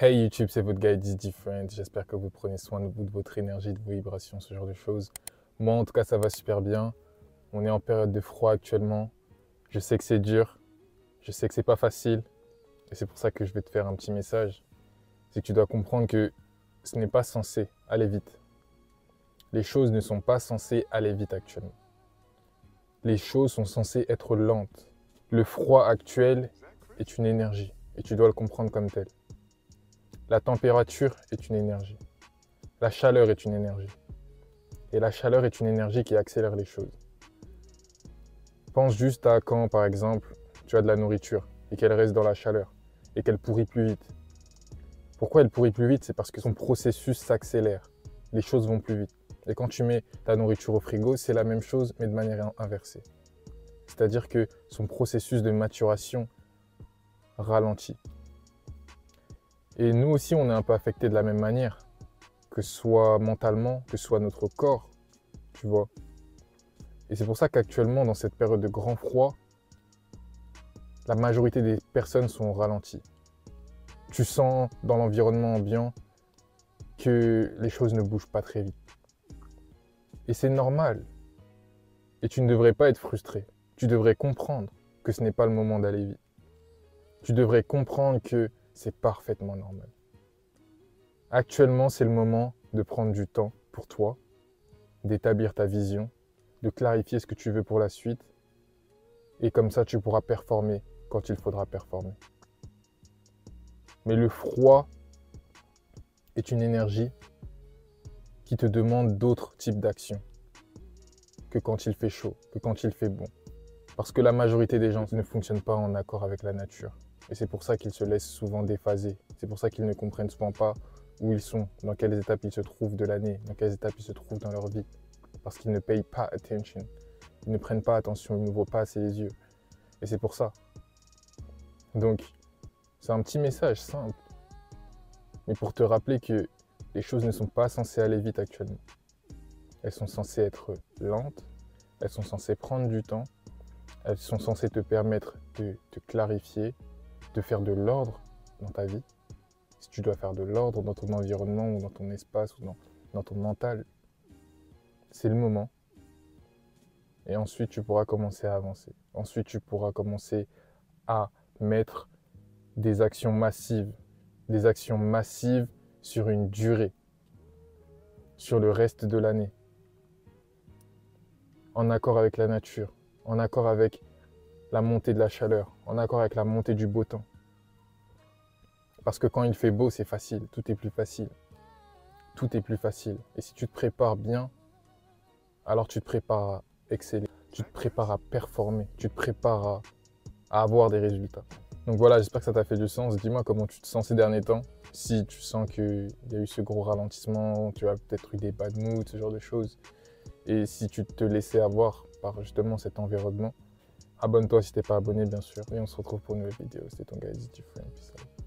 Hey YouTube, c'est votre guide Is Different. J'espère que vous prenez soin de vous, de votre énergie, de vos vibrations, ce genre de choses. Moi, en tout cas, ça va super bien. On est en période de froid actuellement. Je sais que c'est dur. Je sais que c'est pas facile. Et c'est pour ça que je vais te faire un petit message. C'est que tu dois comprendre que ce n'est pas censé aller vite. Les choses ne sont pas censées aller vite actuellement. Les choses sont censées être lentes. Le froid actuel est une énergie. Et tu dois le comprendre comme tel. La température est une énergie. La chaleur est une énergie. Et la chaleur est une énergie qui accélère les choses. Pense juste à quand, par exemple, tu as de la nourriture et qu'elle reste dans la chaleur et qu'elle pourrit plus vite. Pourquoi elle pourrit plus vite? C'est parce que son processus s'accélère. Les choses vont plus vite. Et quand tu mets ta nourriture au frigo, c'est la même chose, mais de manière inversée. C'est-à-dire que son processus de maturation ralentit. Et nous aussi, on est un peu affectés de la même manière, que ce soit mentalement, que ce soit notre corps, tu vois. Et c'est pour ça qu'actuellement, dans cette période de grand froid, la majorité des personnes sont ralenties. Tu sens dans l'environnement ambiant que les choses ne bougent pas très vite. Et c'est normal. Et tu ne devrais pas être frustré. Tu devrais comprendre que ce n'est pas le moment d'aller vite. Tu devrais comprendre que c'est parfaitement normal. Actuellement, c'est le moment de prendre du temps pour toi, d'établir ta vision, de clarifier ce que tu veux pour la suite. Et comme ça, tu pourras performer quand il faudra performer. Mais le froid est une énergie qui te demande d'autres types d'actions que quand il fait chaud, que quand il fait bon. Parce que la majorité des gens ne fonctionnent pas en accord avec la nature. Et c'est pour ça qu'ils se laissent souvent déphaser. C'est pour ça qu'ils ne comprennent souvent pas où ils sont, dans quelles étapes ils se trouvent de l'année, dans quelles étapes ils se trouvent dans leur vie. Parce qu'ils ne payent pas attention. Ils ne prennent pas attention, ils n'ouvrent pas assez les yeux. Et c'est pour ça. Donc, c'est un petit message simple. Mais pour te rappeler que les choses ne sont pas censées aller vite actuellement. Elles sont censées être lentes, elles sont censées prendre du temps, elles sont censées te permettre de te clarifier, de faire de l'ordre dans ta vie. Si tu dois faire de l'ordre dans ton environnement ou dans ton espace ou dans ton mental, c'est le moment. Et ensuite, tu pourras commencer à avancer. Ensuite, tu pourras commencer à mettre des actions massives sur une durée, sur le reste de l'année, en accord avec la nature, en accord avec la montée de la chaleur, en accord avec la montée du beau temps. Parce que quand il fait beau, c'est facile, tout est plus facile. Tout est plus facile. Et si tu te prépares bien, alors tu te prépares à exceller, tu te prépares à performer, tu te prépares à avoir des résultats. Donc voilà, j'espère que ça t'a fait du sens. Dis-moi comment tu te sens ces derniers temps. Si tu sens qu'il y a eu ce gros ralentissement, tu as peut-être eu des bad moods, ce genre de choses. Et si tu te laissais avoir par justement cet environnement, abonne-toi si tu n'es pas abonné, bien sûr. Et on se retrouve pour une nouvelle vidéo. C'était ton gars Is Different. Peace out.